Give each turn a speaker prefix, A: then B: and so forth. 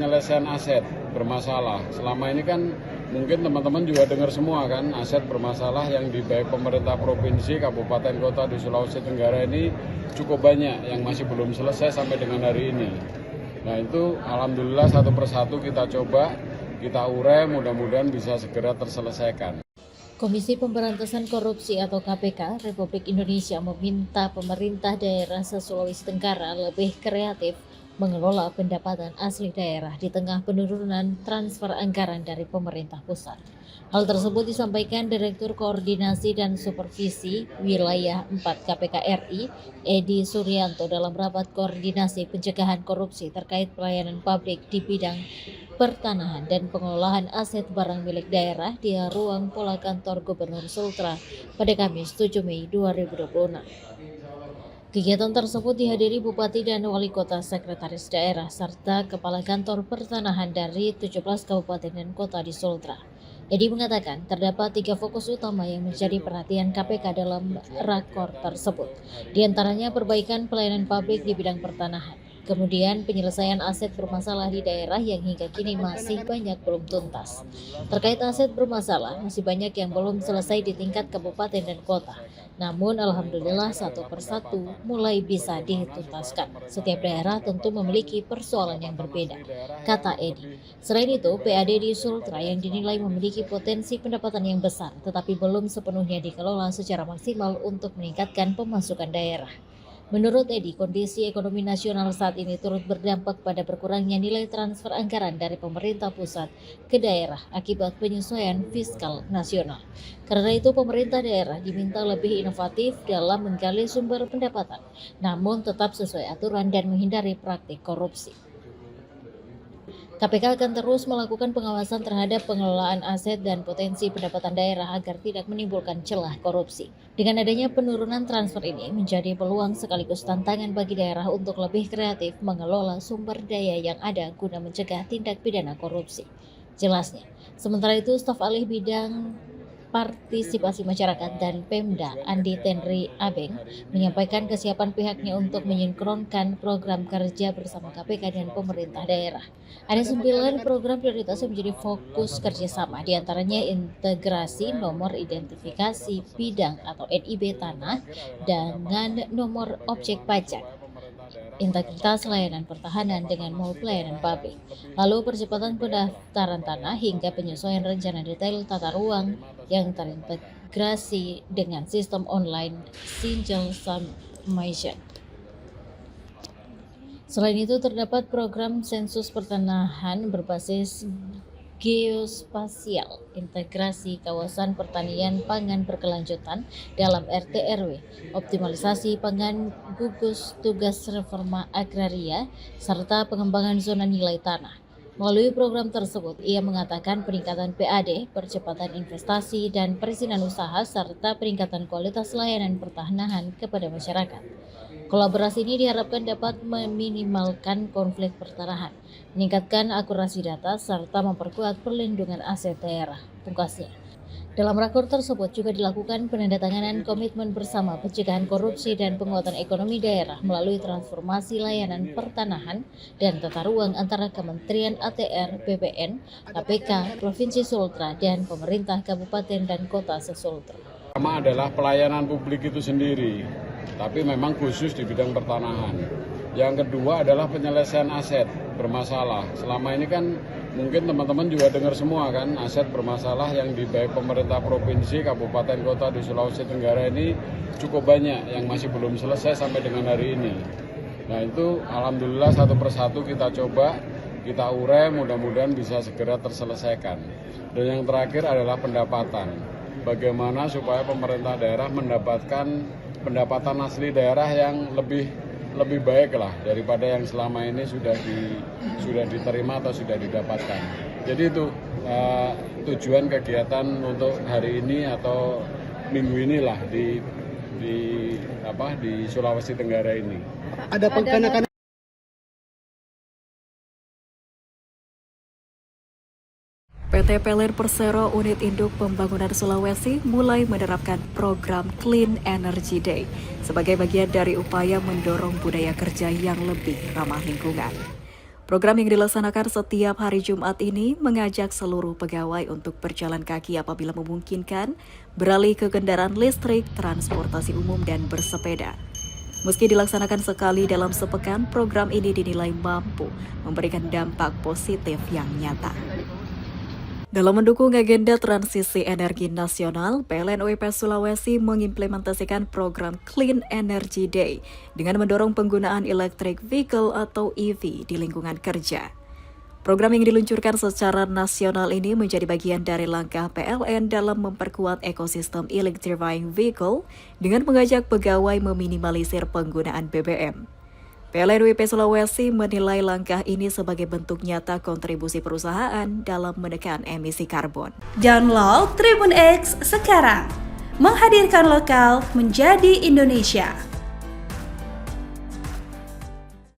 A: penyelesaian aset bermasalah. Selama ini kan mungkin teman-teman juga dengar semua kan, aset bermasalah yang di baik pemerintah provinsi, kabupaten, kota di Sulawesi Tenggara ini cukup banyak yang masih belum selesai sampai dengan hari ini. Nah itu alhamdulillah satu persatu kita coba, kita urai, mudah-mudahan bisa segera terselesaikan.
B: Komisi Pemberantasan Korupsi atau KPK Republik Indonesia meminta pemerintah daerah se-Sulawesi Tenggara lebih kreatif mengelola pendapatan asli daerah di tengah penurunan transfer anggaran dari pemerintah pusat. Hal tersebut disampaikan Direktur Koordinasi dan Supervisi Wilayah 4 KPK RI, Edi Suryanto dalam rapat koordinasi pencegahan korupsi terkait pelayanan publik di bidang pertanahan dan pengelolaan aset barang milik daerah di ruang pola kantor Gubernur Sultra pada Kamis 7 Mei 2026. Kegiatan tersebut dihadiri Bupati dan Wali Kota, Sekretaris Daerah, serta Kepala Kantor Pertanahan dari 17 kabupaten dan kota di Sultra. Edi mengatakan terdapat 3 fokus utama yang menjadi perhatian KPK dalam rakor tersebut. Di antaranya perbaikan pelayanan publik di bidang pertanahan. Kemudian penyelesaian aset bermasalah di daerah yang hingga kini masih banyak belum tuntas. Terkait aset bermasalah, masih banyak yang belum selesai di tingkat kabupaten dan kota. Namun alhamdulillah satu persatu mulai bisa dituntaskan. Setiap daerah tentu memiliki persoalan yang berbeda, kata Edi. Selain itu, PAD di Sultra yang dinilai memiliki potensi pendapatan yang besar, tetapi belum sepenuhnya dikelola secara maksimal untuk meningkatkan pemasukan daerah. Menurut Edi, kondisi ekonomi nasional saat ini turut berdampak pada berkurangnya nilai transfer anggaran dari pemerintah pusat ke daerah akibat penyesuaian fiskal nasional. Karena itu, pemerintah daerah diminta lebih inovatif dalam menggali sumber pendapatan, namun tetap sesuai aturan dan menghindari praktik korupsi. KPK akan terus melakukan pengawasan terhadap pengelolaan aset dan potensi pendapatan daerah agar tidak menimbulkan celah korupsi. Dengan adanya penurunan transfer ini menjadi peluang sekaligus tantangan bagi daerah untuk lebih kreatif mengelola sumber daya yang ada guna mencegah tindak pidana korupsi. Jelasnya, sementara itu staf ahli bidang Partisipasi Masyarakat dan Pemda Andi Tenri Abeng menyampaikan kesiapan pihaknya untuk mensinkronkan program kerja bersama KPK dan pemerintah daerah. Ada 9 program prioritas yang menjadi fokus kerjasama, diantaranya integrasi nomor identifikasi bidang atau NIB tanah dengan nomor objek pajak, integritas layanan pertahanan dengan mall pelayanan publik, lalu percepatan pendaftaran tanah hingga penyesuaian rencana detail tata ruang yang terintegrasi dengan sistem online Sinjal Submission. Selain itu terdapat program sensus pertanahan berbasis geospasial, integrasi kawasan pertanian pangan berkelanjutan dalam RT RW, optimalisasi pangan gugus tugas reforma agraria, serta pengembangan zona nilai tanah. Melalui program tersebut, ia mengatakan peningkatan PAD, percepatan investasi dan perizinan usaha, serta peningkatan kualitas layanan pertanahan kepada masyarakat. Kolaborasi ini diharapkan dapat meminimalkan konflik pertanahan, meningkatkan akurasi data, serta memperkuat perlindungan aset daerah, pungkasnya. Dalam rakor tersebut juga dilakukan penandatanganan komitmen bersama pencegahan korupsi dan penguatan ekonomi daerah melalui transformasi layanan pertanahan dan tata ruang antara Kementerian ATR, BPN, KPK, Provinsi Sultra, dan pemerintah kabupaten dan kota se-Sultra.
A: Pertama adalah pelayanan publik itu sendiri, tapi memang khusus di bidang pertanahan. Yang kedua adalah penyelesaian aset bermasalah. Selama ini kan mungkin teman-teman juga dengar semua kan, aset bermasalah yang di baik pemerintah provinsi, kabupaten, kota di Sulawesi Tenggara ini cukup banyak yang masih belum selesai sampai dengan hari ini. Nah itu alhamdulillah satu persatu kita coba, kita urai, mudah-mudahan bisa segera terselesaikan. Dan yang terakhir adalah pendapatan. Bagaimana supaya pemerintah daerah mendapatkan pendapatan asli daerah yang lebih baik lah daripada yang selama ini sudah diterima atau sudah didapatkan. Jadi itu tujuan kegiatan untuk hari ini atau minggu inilah di Sulawesi Tenggara ini.
C: Ada penekanan.
D: PT Pelir Persero Unit Induk Pembangunan Sulawesi mulai menerapkan program Clean Energy Day sebagai bagian dari upaya mendorong budaya kerja yang lebih ramah lingkungan. Program yang dilaksanakan setiap hari Jumat ini mengajak seluruh pegawai untuk berjalan kaki apabila memungkinkan, beralih ke kendaraan listrik, transportasi umum, dan bersepeda. Meski dilaksanakan sekali dalam sepekan, program ini dinilai mampu memberikan dampak positif yang nyata. Dalam mendukung agenda transisi energi nasional, PLN UIP Sulawesi mengimplementasikan program Clean Energy Day dengan mendorong penggunaan electric vehicle atau EV di lingkungan kerja. Program yang diluncurkan secara nasional ini menjadi bagian dari langkah PLN dalam memperkuat ekosistem electrifying vehicle dengan mengajak pegawai meminimalisir penggunaan BBM. PLN UIP Sulawesi menilai langkah ini sebagai bentuk nyata kontribusi perusahaan dalam menekan emisi karbon.
C: Download Tribun X sekarang, menghadirkan lokal menjadi Indonesia.